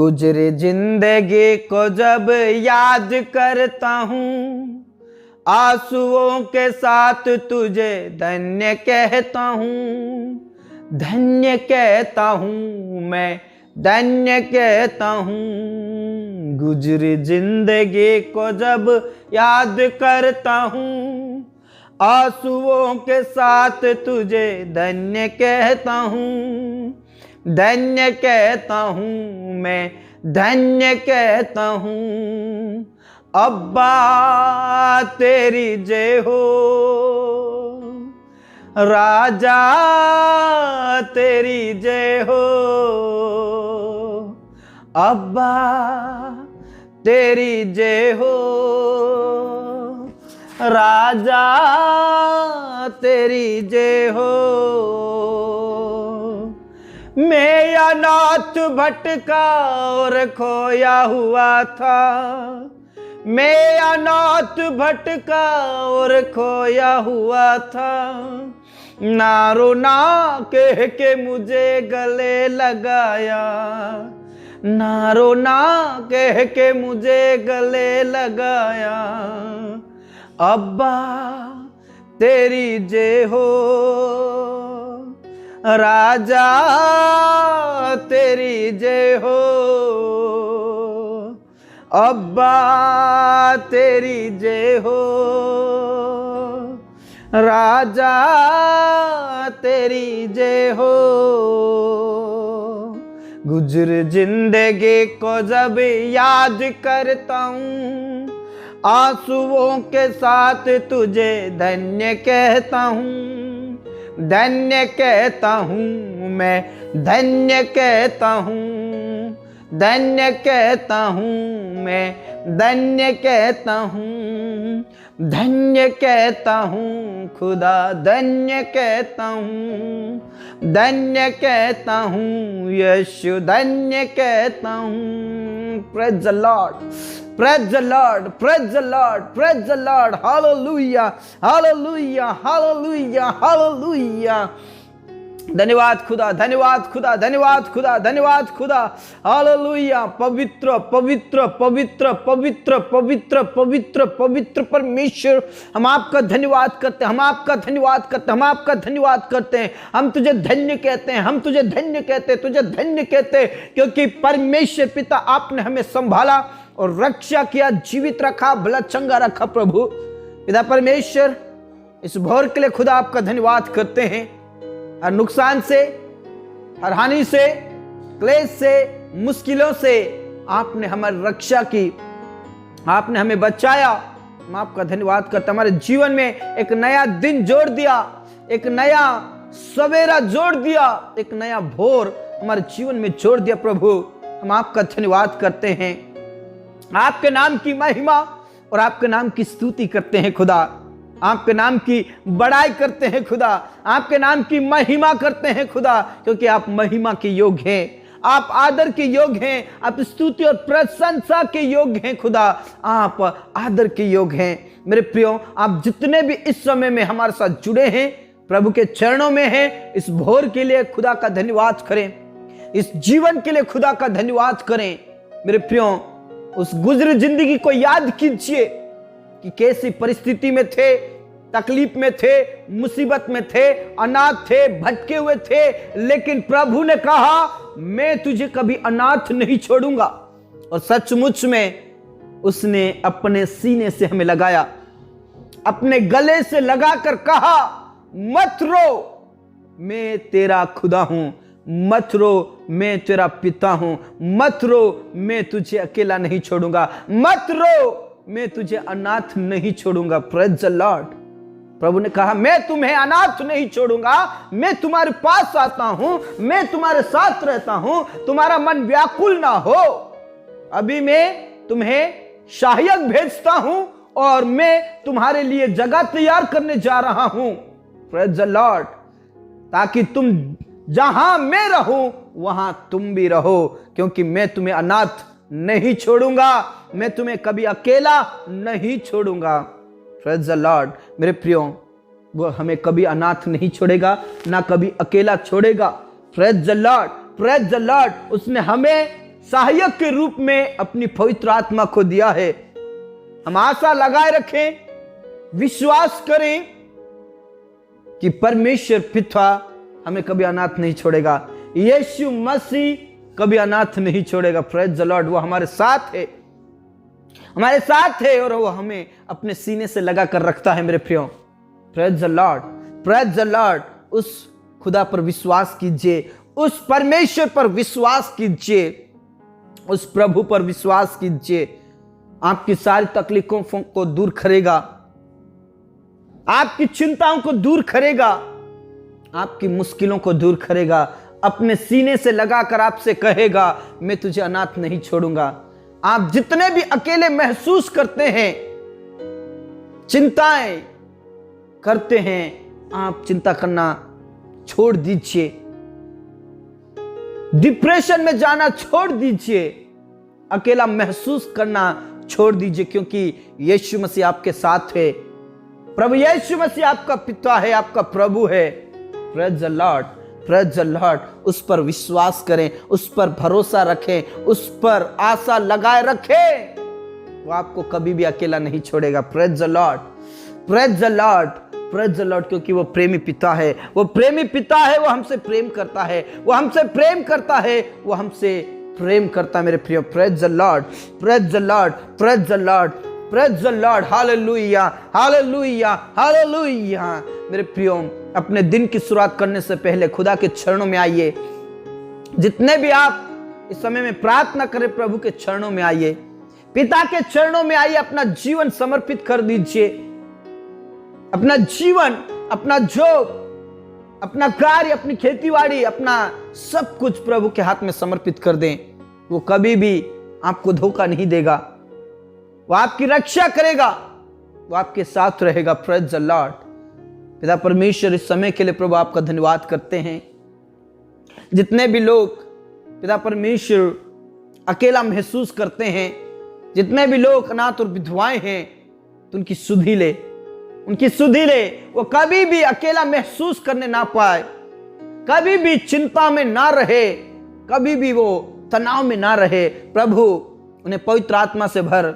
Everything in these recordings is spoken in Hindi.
गुजरे जिंदगी को जब याद करता हूँ, आंसुओं के साथ तुझे धन्य कहता हूँ, धन्य कहता हूँ मैं, धन्य कहता हूँ। गुजरी जिंदगी को जब याद करता हूँ, आंसुओं के साथ तुझे धन्य कहता हूँ, धन्य कहता हूँ मैं, धन्य कहता हूँ। अब्बा तेरी जय हो, राजा तेरी जय हो, अब्बा तेरी जय हो, राजा तेरी जय हो। मैं अनाथ भटका और खोया हुआ था, मैं अनाथ भटका और खोया हुआ था, ना रोना कह के मुझे गले लगाया, ना रोना कह के मुझे गले लगाया। अब्बा तेरी जय हो, राजा तेरी जय हो, अब्बा तेरी जय हो, राजा तेरी जय हो। गुजर जिंदगी को जब याद करता हूँ, आंसुओं के साथ तुझे धन्य कहता हूँ, धन्य कहता हूँ मैं, धन्य कहता हूँ, धन्य कहता हूँ मैं, धन्य कहता हूँ, धन्य कहता हूँ खुदा, धन्य कहता हूँ, धन्य कहता हूँ यीशु, धन्य कहता हूँ। Praise the Lord, praise the Lord, praise the Lord, praise the Lord. Hallelujah, hallelujah, hallelujah, hallelujah. धन्यवाद खुदा, धन्यवाद खुदा, धन्यवाद खुदा, धन्यवाद खुदा। हालेलुया। पवित्र पवित्र पवित्र पवित्र पवित्र पवित्र पवित्र परमेश्वर, हम आपका धन्यवाद करते हैं, हम आपका धन्यवाद करते हैं, हम आपका धन्यवाद करते हैं। हम तुझे धन्य कहते हैं, हम तुझे धन्य कहते हैं, तुझे धन्य कहते हैं, क्योंकि परमेश्वर पिता आपने हमें संभाला और रक्षा किया, जीवित रखा, भला चंगा रखा। प्रभु पिता परमेश्वर, इस भोर के लिए खुदा आपका धन्यवाद करते हैं। हर नुकसान से, हर हानि से, क्लेश से, मुश्किलों से आपने हमारी रक्षा की, आपने हमें बचाया। हम आपका धन्यवाद करते हैं। हमारे जीवन में एक नया दिन जोड़ दिया, एक नया सवेरा जोड़ दिया, एक नया भोर हमारे जीवन में जोड़ दिया। प्रभु हम आपका धन्यवाद करते हैं, आपके नाम की महिमा और आपके नाम की स्तुति करते हैं खुदा, आपके नाम की बड़ाई करते हैं खुदा, आपके नाम की महिमा करते हैं खुदा, क्योंकि आप महिमा के योग्य हैं, आप आदर के योग्य हैं, आप स्तुति और प्रशंसा के योग्य हैं खुदा, आप आदर के योग्य हैं। मेरे प्रियो, आप जितने भी इस समय में हमारे साथ जुड़े हैं, प्रभु के चरणों में हैं, इस भोर के लिए खुदा का धन्यवाद करें, इस जीवन के लिए खुदा का धन्यवाद करें। मेरे प्रियो, उस गुजरी जिंदगी को याद कीजिए कि कैसी परिस्थिति में थे, तकलीफ में थे, मुसीबत में थे, अनाथ थे, भटके हुए थे, लेकिन प्रभु ने कहा मैं तुझे कभी अनाथ नहीं छोड़ूंगा। और सचमुच में उसने अपने सीने से हमें लगाया, अपने गले से लगाकर कहा मत रो, मैं तेरा खुदा हूं, मत रो, मैं तेरा पिता हूं, मत रो, मैं तुझे अकेला नहीं छोड़ूंगा, मत रो, मैं तुझे अनाथ नहीं छोड़ूंगा। Praise the Lord. प्रभु ने कहा मैं तुम्हें अनाथ नहीं छोड़ूंगा, मैं तुम्हारे पास आता हूं, मैं तुम्हारे साथ रहता हूं, तुम्हारा मन व्याकुल ना हो। अभी मैं तुम्हें सहायक भेजता हूं और मैं तुम्हारे लिए जगह तैयार करने जा रहा हूं। Praise the Lord. ताकि तुम जहां मैं रहूं वहां तुम भी रहो, क्योंकि मैं तुम्हें अनाथ नहीं छोड़ूंगा, मैं तुम्हें कभी अकेला नहीं छोड़ूंगा। Praise the Lord. मेरे प्रियो, वो हमें कभी अनाथ नहीं छोड़ेगा, ना कभी अकेला छोड़ेगा। Praise the Lord, praise the Lord. उसने हमें सहायक के रूप में अपनी पवित्र आत्मा को दिया है। हम आशा लगाए रखें, विश्वास करें कि परमेश्वर पिता हमें कभी अनाथ नहीं छोड़ेगा। यीशु मसीह कभी अनाथ नहीं छोड़ेगा। Praise the Lord. वो हमारे साथ है, हमारे साथ है और वो हमें अपने सीने से लगा कर रखता है मेरे प्रियो। Praise the Lord, praise the Lord. उस खुदा पर विश्वास कीजिए, उस परमेश्वर पर विश्वास कीजिए, उस प्रभु पर विश्वास कीजिए। आपकी सारी तकलीफों को दूर करेगा, आपकी चिंताओं को दूर करेगा, आपकी मुश्किलों को दूर करेगा। अपने सीने से लगाकर आपसे कहेगा, मैं तुझे अनाथ नहीं छोड़ूंगा। आप जितने भी अकेले महसूस करते हैं, चिंताएं करते हैं, आप चिंता करना छोड़ दीजिए, डिप्रेशन में जाना छोड़ दीजिए, अकेला महसूस करना छोड़ दीजिए, क्योंकि यीशु मसीह आपके साथ है। प्रभु यीशु मसीह आपका पिता है, आपका प्रभु है। Praise the Lord, praise the Lord. उस पर विश्वास करें, उस पर भरोसा रखें, उस पर आशा लगाए रखें। वो आपको कभी भी अकेला नहीं छोड़ेगा। Praise the Lord, praise the Lord, praise the Lord. क्योंकि वो प्रेमी पिता है, वो प्रेमी पिता है, वो हमसे प्रेम करता है, वो हमसे प्रेम करता है, वो हमसे प्रेम करता है मेरे प्रियो। Praise the Lord, praise the Lord, praise the Lord, praise the Lord. Hallelujah, hallelujah, hallelujah. मेरे प्रियो, अपने दिन की शुरुआत करने से पहले खुदा के चरणों में आइए। जितने भी आप इस समय में प्रार्थना करें, प्रभु के चरणों में आइए, पिता के चरणों में आइए। अपना जीवन समर्पित कर दीजिए। अपना जीवन, अपना जॉब, अपना कार्य, अपनी खेतीबाड़ी, अपना सब कुछ प्रभु के हाथ में समर्पित कर दें। वो कभी भी आपको धोखा नहीं देगा, वो आपकी रक्षा करेगा, वो आपके साथ रहेगा। Praise the Lord. पिता परमेश्वर, इस समय के लिए प्रभु आपका धन्यवाद करते हैं। जितने भी लोग पिता परमेश्वर अकेला महसूस करते हैं, जितने भी लोग अनाथ और विधवाएं हैं, तो उनकी सुधि ले, उनकी सुधि ले। वो कभी भी अकेला महसूस करने ना पाए, कभी भी चिंता में ना रहे, कभी भी वो तनाव में ना रहे। प्रभु उन्हें पवित्र आत्मा से भर,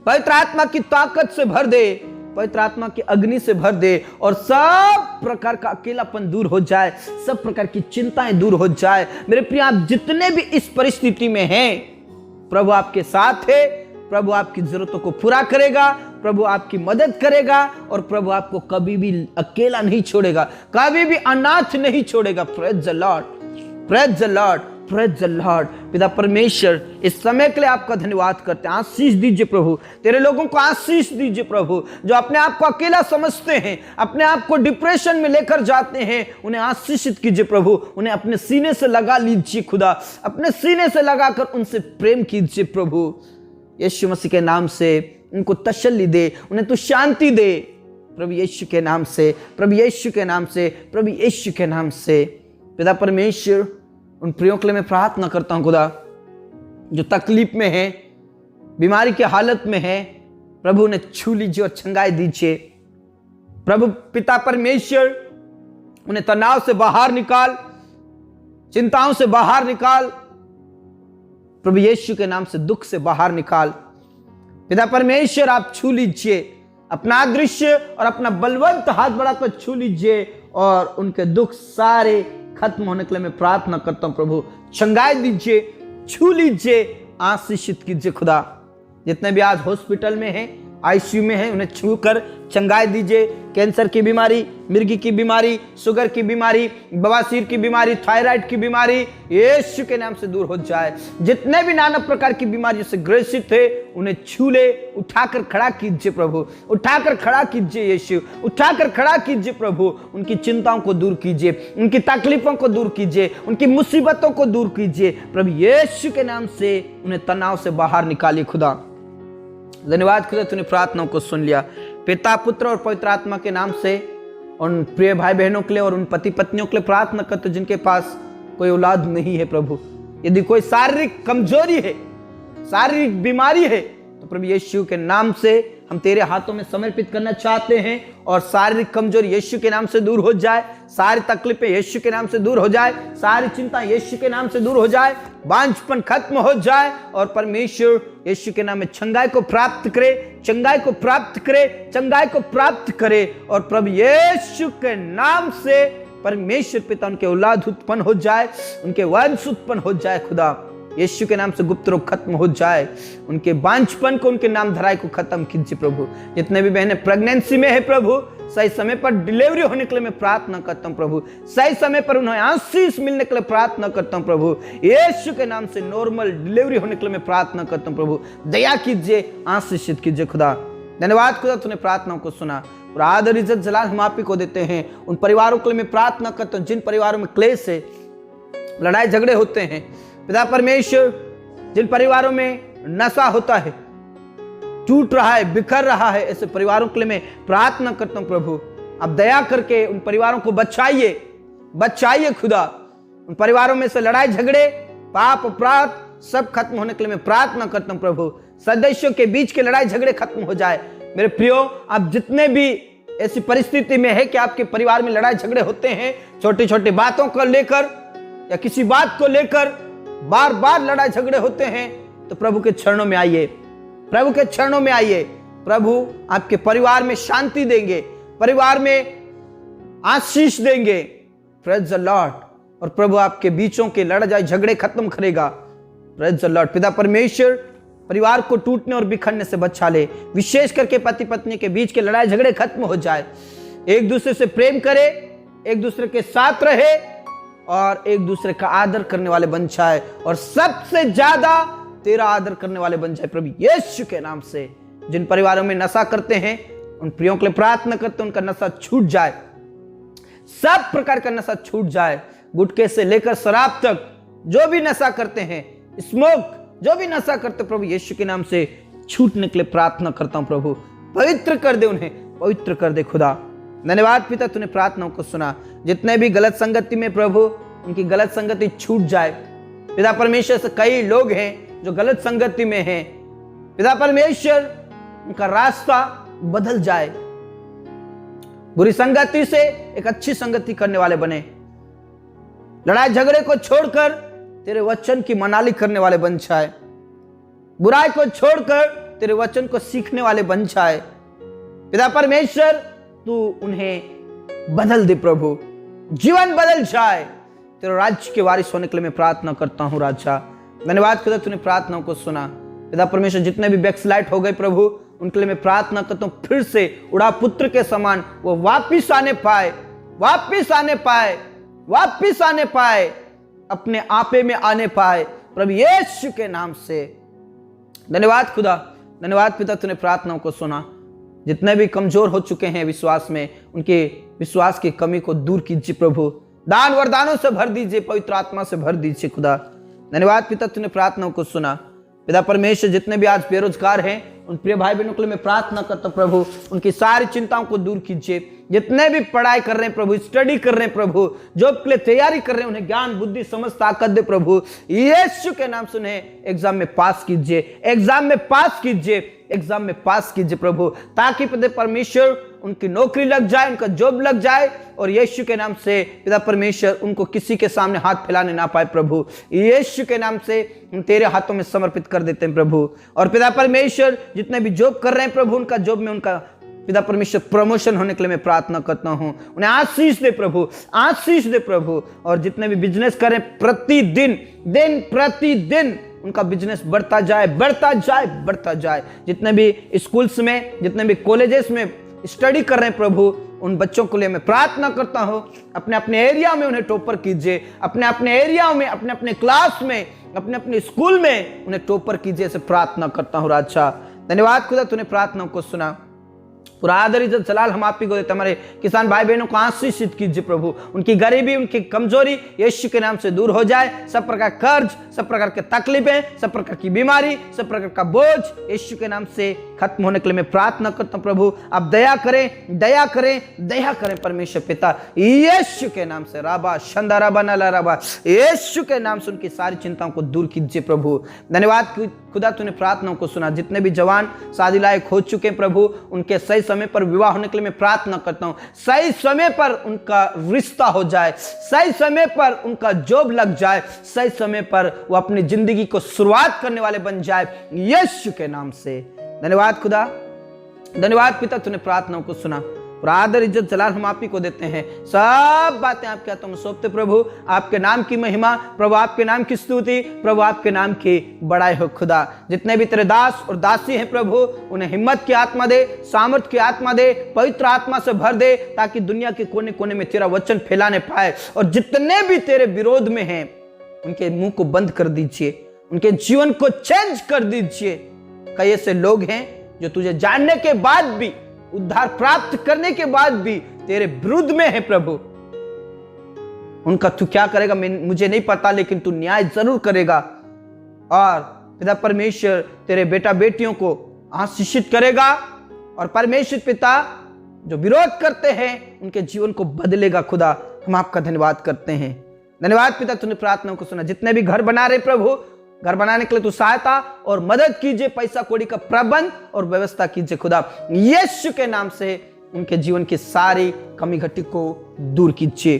पवित्र आत्मा की ताकत से भर दे, पवित्र आत्मा की अग्नि से भर दे, और सब प्रकार का अकेलापन दूर हो जाए, सब प्रकार की चिंताएं दूर हो जाए। मेरे प्रिय, आप जितने भी इस परिस्थिति में हैं, प्रभु आपके साथ है। प्रभु आपकी जरूरतों को पूरा करेगा, प्रभु आपकी मदद करेगा, और प्रभु आपको कभी भी अकेला नहीं छोड़ेगा, कभी भी अनाथ नहीं छोड़ेगा। Praise the Lord, praise the Lord, praise the Lord. पिता परमेश्वर, इस समय के लिए आपका धन्यवाद करते हैं। आशीष दीजिए प्रभु, तेरे लोगों को आशीष दीजिए प्रभु, जो अपने आप को अकेला समझते हैं, अपने आप को डिप्रेशन में लेकर जाते हैं, उन्हें आशीषित कीजिए प्रभु। उन्हें अपने सीने से लगा लीजिए खुदा, अपने सीने से लगाकर उनसे प्रेम कीजिए प्रभु। यीशु मसीह के नाम से उनको तसल्ली दे, उन्हें तू शांति दे प्रभु यीशु के नाम से, प्रभु यीशु के नाम से, प्रभु यीशु के नाम से। पिता परमेश्वर, उन प्रियों के लिए मैं प्रार्थना करता हूं खुदा, जो तकलीफ में है, बीमारी की हालत में है, प्रभु उन्हें छू लीजिए और चंगाई दीजिए। प्रभु पिता परमेश्वर, उन्हें तनाव से बाहर निकाल, चिंताओं से बाहर निकाल, प्रभु यीशु के नाम से दुख से बाहर निकाल। पिता परमेश्वर, आप छू लीजिए, अपना दृश्य और अपना बलवंत हाथ बढ़ाकर छू लीजिए, और उनके दुख सारे खत्म होने के लिए मैं प्रार्थना करता हूं प्रभु। चंगाई दीजिए, छू लीजिए, आशीषित कीजिए खुदा। जितने भी आज हॉस्पिटल में हैं, आईसीयू में हैं, उन्हें छू कर चंगाई दीजिए। कैंसर की बीमारी, मिर्गी की बीमारी, शुगर की बीमारी, बवासीर की बीमारी, थायराइड की बीमारी यीशु के नाम से दूर हो जाए। जितने भी नाना प्रकार की बीमारियों से ग्रसित थे, उन्हें छू ले, उठाकर खड़ा कीजिए प्रभु, उठाकर खड़ा कीजिए यीशु, उठाकर खड़ा कीजिए प्रभु। उनकी चिंताओं को दूर कीजिए, उनकी तकलीफों को दूर कीजिए, उनकी मुसीबतों को दूर कीजिए प्रभु यीशु के नाम से। उन्हें तनाव से बाहर निकालिए खुदा। धन्यवाद खुदा, तूने प्रार्थनाओं को सुन लिया। पिता, पुत्र और पवित्र आत्मा के नाम से उन प्रिय भाई बहनों के लिए और उन पति पत्नियों के लिए प्रार्थना करते जिनके पास कोई औलाद नहीं है प्रभु। यदि कोई शारीरिक कमजोरी है, शारीरिक बीमारी है, तो प्रभु यीशु के नाम से हम तेरे हाथों में समर्पित करना चाहते हैं और शारीरिक कमजोरी यीशु के नाम से दूर हो जाए, सारी तकलीफें यीशु के नाम से दूर हो जाए, सारी चिंता यीशु के नाम से दूर हो जाए, बांझपन खत्म हो जाए और परमेश्वर यीशु के नाम में चंगाई को प्राप्त करे, चंगाई को प्राप्त करे, चंगाई को प्राप्त करे। और प्रभु यीशु के नाम से परमेश्वर पिता उनके औलाद उत्पन्न हो जाए, उनके वंश उत्पन्न हो जाए। खुदा यीशु के नाम से गुप्त रोग खत्म हो जाए, उनके बांझपन को, उनके नाम धराई को खत्म कीजिए प्रभु। जितने भी बहनें प्रेगनेंसी में है प्रभु, सही समय पर डिलीवरी होने के लिए मैं प्रार्थना करता हूं प्रभु, सही समय पर उन्हें आशीष मिलने के लिए प्रार्थना करता हूं प्रभु। यीशु के नाम से नॉर्मल डिलीवरी होने के लिए मैं प्रार्थना करता हूं प्रभु। दया कीजिए, आशीषित कीजिए खुदा। धन्यवाद खुदा, तूने प्रार्थनाओं को सुना और आदर इज्जत जलाल हम आप ही को देते हैं। उन परिवारों के लिए मैं प्रार्थना करता हूं जिन परिवारों में क्लेश है, लड़ाई झगड़े होते हैं पिता परमेश्वर, जिन परिवारों में नशा होता है, टूट रहा है, बिखर रहा है, ऐसे परिवारों के लिए मैं प्रार्थना करता हूं प्रभु। आप दया करके उन परिवारों को बचाइए, बचाइए खुदा। उन परिवारों में से लड़ाई झगड़े, पाप अपराध सब खत्म होने के लिए मैं प्रार्थना करता हूं प्रभु। सदस्यों के बीच के लड़ाई झगड़े खत्म हो जाए। मेरे प्रियो, आप जितने भी ऐसी परिस्थिति में है कि आपके परिवार में लड़ाई झगड़े होते हैं, छोटी छोटी बातों को लेकर या किसी बात को लेकर बार बार लड़ाई झगड़े होते हैं, तो प्रभु के चरणों में आइए, प्रभु के चरणों में आइए। प्रभु आपके परिवार में शांति देंगे, परिवार में आशीष देंगे। Praise the Lord. और प्रभु आपके बीचों के लड़ाई झगड़े खत्म करेगा। Praise the Lord. पिता परमेश्वर परिवार को टूटने और बिखरने से बचा ले, विशेष करके पति पत्नी के बीच के लड़ाई झगड़े खत्म हो जाए, एक दूसरे से प्रेम करे, एक दूसरे के साथ रहे और एक दूसरे का आदर करने वाले बन जाए और सबसे ज्यादा तेरा आदर करने वाले बन जाए प्रभु यीशु के नाम से। जिन परिवारों में नशा करते हैं उन प्रियों के लिए प्रार्थना करते हैं, उनका नशा छूट जाए, सब प्रकार का नशा छूट जाए, गुटखे से लेकर शराब तक जो भी नशा करते हैं, स्मोक जो भी नशा करते प्रभु यीशु के नाम से छूटने के लिए प्रार्थना करता हूं प्रभु। पवित्र कर दे उन्हें, पवित्र कर दे खुदा। धन्यवाद पिता, तूने प्रार्थनाओं को सुना। जितने भी गलत संगति में प्रभु, उनकी गलत संगति छूट जाए। पिता परमेश्वर से कई लोग हैं जो गलत संगति में हैं, पिता परमेश्वर उनका रास्ता बदल जाए, बुरी संगति से एक अच्छी संगति करने वाले बने, लड़ाई झगड़े को छोड़कर तेरे वचन की मनाली करने वाले बन जाए, बुराई को छोड़कर तेरे वचन को सीखने वाले बन जाए। पिता परमेश्वर तू उन्हें बदल दे प्रभु, जीवन बदल जाए, तेरे राज्य के वारिस होने के लिए मैं प्रार्थना करता हूं राजा। धन्यवाद खुदा, तूने प्रार्थनाओं को सुना। पिता परमेश्वर जितने भी बैकस्लाइड हो गए प्रभु, उनके लिए मैं प्रार्थना करता हूं फिर से उड़ा पुत्र के समान वो वापिस आने पाए, वापिस आने पाए, वापिस आने पाए, अपने आपे में आने पाए प्रभु यीशु के नाम से। धन्यवाद खुदा, धन्यवाद पिता, तूने प्रार्थनाओं को सुना। जितने भी कमजोर हो चुके हैं विश्वास में, उनके विश्वास की कमी को दूर कीजिए प्रभु, दान वरदानों से भर दीजिए, पवित्र आत्मा से भर दीजिए खुदा। धन्यवाद पिता, तूने प्रार्थनाओं को सुना। पिता परमेश्वर जितने भी आज बेरोजगार हैं उन प्रिय भाई बहनों के लिए मैं प्रार्थना करता हूं प्रभु, उनकी सारी चिंताओं को दूर कीजिए। जितने भी पढ़ाई कर रहे हैं प्रभु, स्टडी कर रहे हैं प्रभु, जॉब के लिए तैयारी कर रहे हैं, उन्हें ज्ञान बुद्धि समझ ताकत दे प्रभु यीशु के नाम से। उन्हें एग्जाम में पास कीजिए, एग्जाम में पास कीजिए, एग्जाम में पास कीजिए प्रभु, ताकि पिता परमेश्वर उनकी नौकरी लग जाए, उनका जॉब लग जाए और यीशु के नाम से पिता परमेश्वर उनको किसी के सामने हाथ फैलाने ना पाए प्रभु। यीशु के नाम से हम तेरे हाथों में समर्पित कर देते हैं प्रभु। और पिता परमेश्वर जितने भी जॉब कर रहे हैं प्रभु, उनका जॉब में उनका पिता परमेश्वर प्रमोशन होने के लिए मैं प्रार्थना करता हूं, उन्हें आशीष दे प्रभु, आशीष दे प्रभु। और जितने भी बिजनेस करें प्रतिदिन, दिन प्रतिदिन उनका बिजनेस बढ़ता जाए, बढ़ता जाए, बढ़ता जाए। जितने भी स्कूल्स में, जितने भी कॉलेजेस में स्टडी कर रहे हैं प्रभु, उन बच्चों के लिए मैं प्रार्थना करता हूं, अपने अपने एरिया में उन्हें टॉपर कीजिए, अपने अपने एरिया में, अपने अपने क्लास में, अपने अपने स्कूल में उन्हें टॉपर कीजिए, ऐसे प्रार्थना करता हूं राजा। धन्यवाद खुदा, तूने प्रार्थनाओं को सुना। पूरा आदर इज्जत जलाल हम आप ही को देते। हमारे किसान भाई बहनों को आशीषित कीजिए प्रभु, उनकी गरीबी, उनकी कमजोरी यीशु के नाम से दूर हो जाए। सब प्रकार कर्ज, सब प्रकार के तकलीफें, सब प्रकार की बीमारी, सब प्रकार का बोझ यीशु के नाम से खत्म होने के लिए मैं प्रार्थना करता हूं प्रभु। आप दया करें, दया करें, दया करें परमेश्वर पिता यीशु के नाम से। राबा शंदा राबा नला राबा, यीशु के नाम से उनकी सारी चिंताओं को दूर कीजिए प्रभु। धन्यवाद खुदा तूने प्रार्थनाओं को सुना। जितने भी जवान शादी लायक हो चुके हैं प्रभु, उनके सही समय पर विवाह होने के लिए मैं प्रार्थना करता हूं। सही समय पर उनका रिश्ता हो जाए, सही समय पर उनका जॉब लग जाए, सही समय पर वो अपनी जिंदगी को शुरुआत करने वाले बन जाए, यीशु के नाम से। धन्यवाद खुदा, धन्यवाद पिता, तूने प्रार्थनाओं को सुना। और आदर इज्जत जलाल हम आप ही को देते हैं। सब बातें आपके हाथों में सौंपते प्रभु। आपके नाम की महिमा प्रभु, आपके नाम की स्तुति प्रभु, आपके नाम की बड़ाई हो खुदा। जितने भी तेरे दास और दासी हैं प्रभु, उन्हें हिम्मत की आत्मा दे, सामर्थ की आत्मा दे, पवित्र आत्मा से भर दे, ताकि दुनिया के कोने कोने में तेरा वचन फैलाने पाए। और जितने भी तेरे विरोध में हैं, उनके मुंह को बंद कर दीजिए, उनके जीवन को चेंज कर दीजिए। कई ऐसे लोग हैं जो तुझे जानने के बाद भी, उद्धार प्राप्त करने के बाद भी तेरे विरुद्ध में है प्रभु। उनका तू क्या करेगा मुझे नहीं पता, लेकिन तू न्याय जरूर करेगा। और पिता परमेश्वर तेरे बेटा बेटियों को आशीषित करेगा, और परमेश्वर पिता जो विरोध करते हैं उनके जीवन को बदलेगा। खुदा हम आपका धन्यवाद करते हैं। धन्यवाद पिता, तूने प्रार्थनाओं को सुना। जितने भी घर बना रहे प्रभु, घर बनाने के लिए तू सहायता और मदद कीजिए, पैसा कौड़ी का प्रबंध और व्यवस्था कीजिए खुदा, यीशु के नाम से। उनके जीवन की सारी कमी घटी को दूर कीजिए।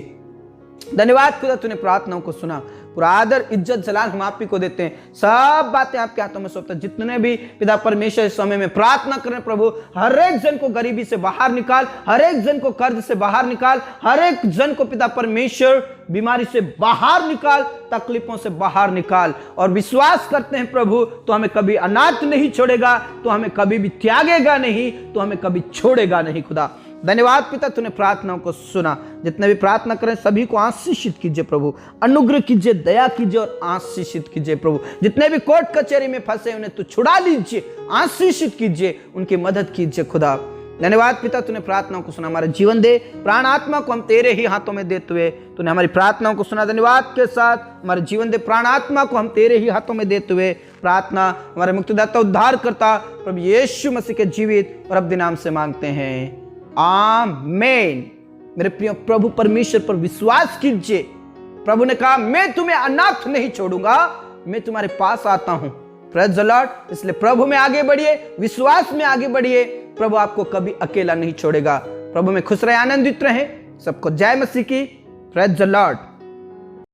धन्यवाद खुदा, तूने प्रार्थनाओं को सुना। पूरा आदर इज्जत जलाल हम आप ही को देते हैं। सब बातें आपके हाथों में सौंपते हैं। जितने भी पिता परमेश्वर इस समय में प्रार्थना करें प्रभु, हर एक जन को गरीबी से बाहर निकाल, हर एक जन को कर्ज से बाहर निकाल, हर एक जन को पिता परमेश्वर बीमारी से बाहर निकाल, तकलीफों से बाहर निकाल। और विश्वास करते हैं प्रभु, तो हमें कभी अनाथ नहीं छोड़ेगा, तो हमें कभी भी त्यागेगा नहीं, तो हमें कभी छोड़ेगा नहीं खुदा। धन्यवाद पिता, तूने प्रार्थनाओं को सुना। जितने भी प्रार्थना करें सभी को आशीषित कीजिए प्रभु, अनुग्रह कीजिए, दया कीजिए और आशीषित कीजिए प्रभु। जितने भी कोर्ट कचहरी में फंसे उन्हें तू छुड़ा लीजिए, आशीषित कीजिए, उनकी मदद कीजिए खुदा। धन्यवाद पिता, तूने प्रार्थनाओं को सुना। हमारे जीवन दे, प्राण आत्मा को हम तेरे ही हाथों में देते हुए तूने हमारी प्रार्थनाओं को सुना। धन्यवाद के साथ हमारे जीवन दे, प्राण आत्मा को हम तेरे ही हाथों में देते हुए प्रार्थना हमारे मुक्तिदाता उद्धार करता प्रभु यीशु मसीह के जीवित और अब्दी नाम से मांगते हैं, आमीन। मेरे प्रिय प्रभु परमेश्वर पर विश्वास कीजिए। प्रभु ने कहा मैं तुम्हें अनाथ नहीं छोड़ूंगा, मैं तुम्हारे पास आता हूं। Praise the Lord. इसलिए प्रभु में आगे बढ़िए, विश्वास में आगे बढ़िए। प्रभु आपको कभी अकेला नहीं छोड़ेगा। प्रभु में खुश रहे, आनंदित रहे। सबको जय मसीह की। Praise the Lord.